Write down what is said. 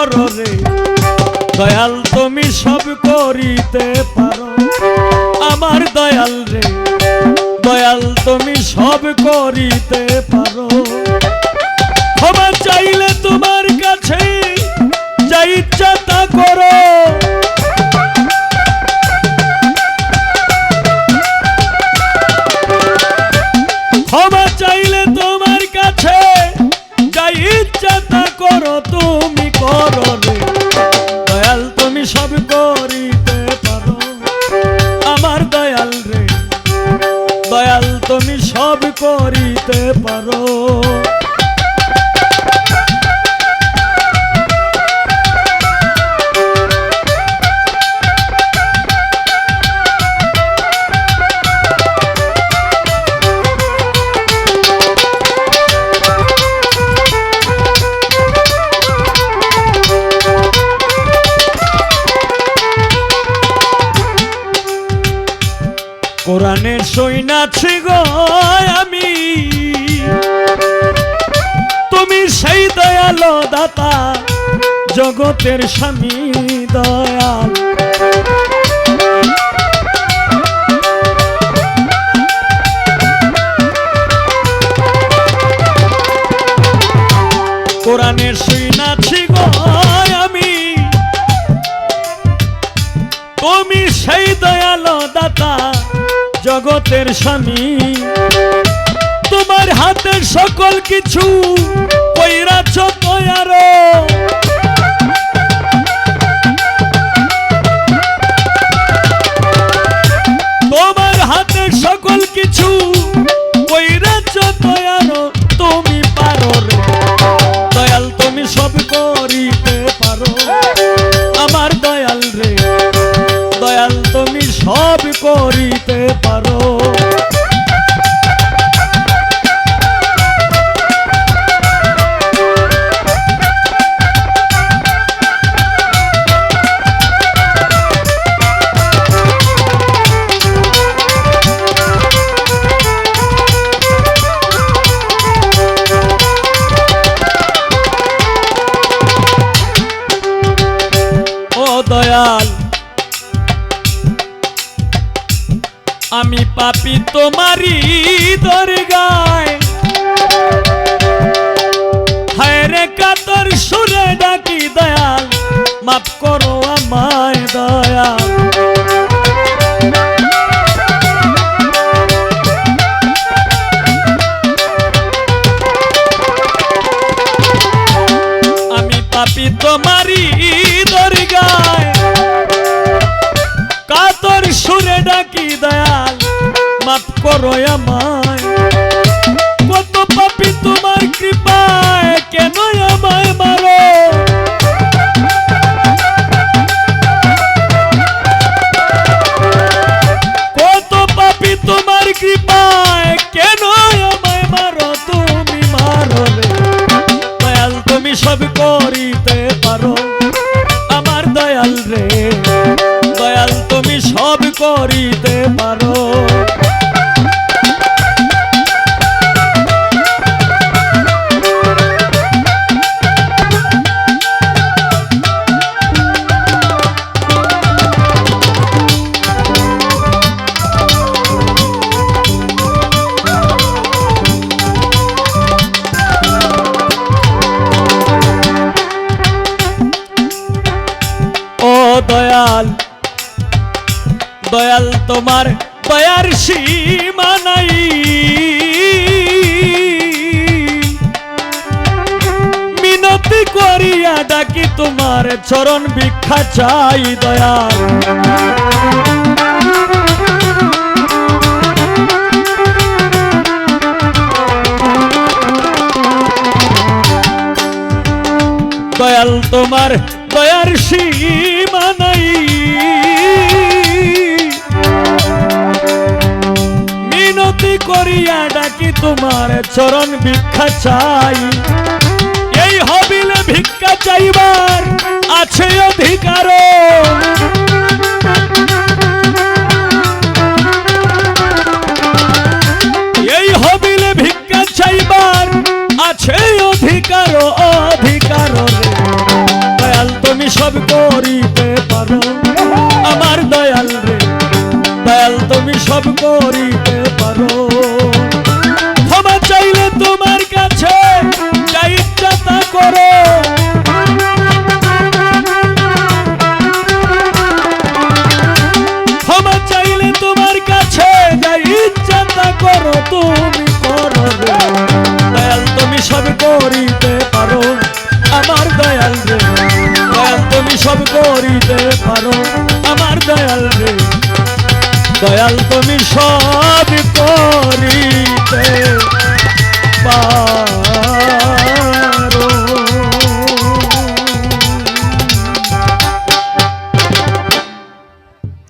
করো রে দয়াল তুমি সব করিতে পারো আমার দয়াল রে দয়াল তুমি সব করিতে পারো ক্ষমা চাইলে তোমার কাছে যা ইচ্ছা তা করো ক্ষমা চাইলে তোমার কাছে যা ইচ্ছা তা করো তুমি করো রে দয়াল তুমি সব করিতে পারো আমার দয়াল রে দয়াল তুমি সব করিতে পারো কোরআনের সৈনাছি গো আমি তুমি সেই দয়ালো দাতা জগতের স্বামী দয়াল কোরআনের সৈনাছি গো আমি তুমি সেই দয়ালো দাতা জগতের স্বামী তোমার হাতের সকল কিছু কইরাছ তয়ারো তোমার হাতের সকল কিছু কইরাছ তয়ারো তুমি পারো রে দয়াল তুমি সব করিতে পারো আমার দয়াল রে দয়াল তুমি সব করিতে পারো ও দয়াল আমি পাপী তোমারি দরগায় হায় রে কাতর সুরে ডাকি দয়াল মাফ করো আমায় দয়াল আমি পাপী তোমারি দরগায় কাতর সুরে ডাকি দয়াল মাফ করো আমায় কত পাপী তোমার কৃপায় কেন আমায় মারো কত পাপী তোমার কৃপায় কেন আমায় মারো তুমি মারো রে দয়াল তুমি সব করিতে পারো আমার দয়াল রে দয়াল তুমি সব করিতে পারো দয়াল দয়াল তোমার দয়ার সীমা নাই মিনতি করিয়া ডাকি তোমার চরণ ভিক্ষা চাই দয়াল দয়াল তোমার দয়ার সীমা নাই মিনতি করিয়া ডাকি তোমার চরণ ভিক্ষা চাই এই হবিলে ভিক্ষা চাইবার আছে অধিকার এই হবিলে ভিক্ষা চাইবার আছে অধিকার অধিকার রে তুমি সব করিতে পারো আমার দয়াল রে দয়াল তুমি সব করিতে পারো ক্ষমা চাইলে তোমার কাছে যা ইচ্ছা তা করো ক্ষমা চাইলে তোমার কাছে যা ইচ্ছা তা করো তুমি করো রে দয়াল তুমি সব করিতে পারো আমার দয়াল রে দয়াল তুমি সব করিতে পারো আমার দয়াল রে দয়াল তুমি সব করিতে পারো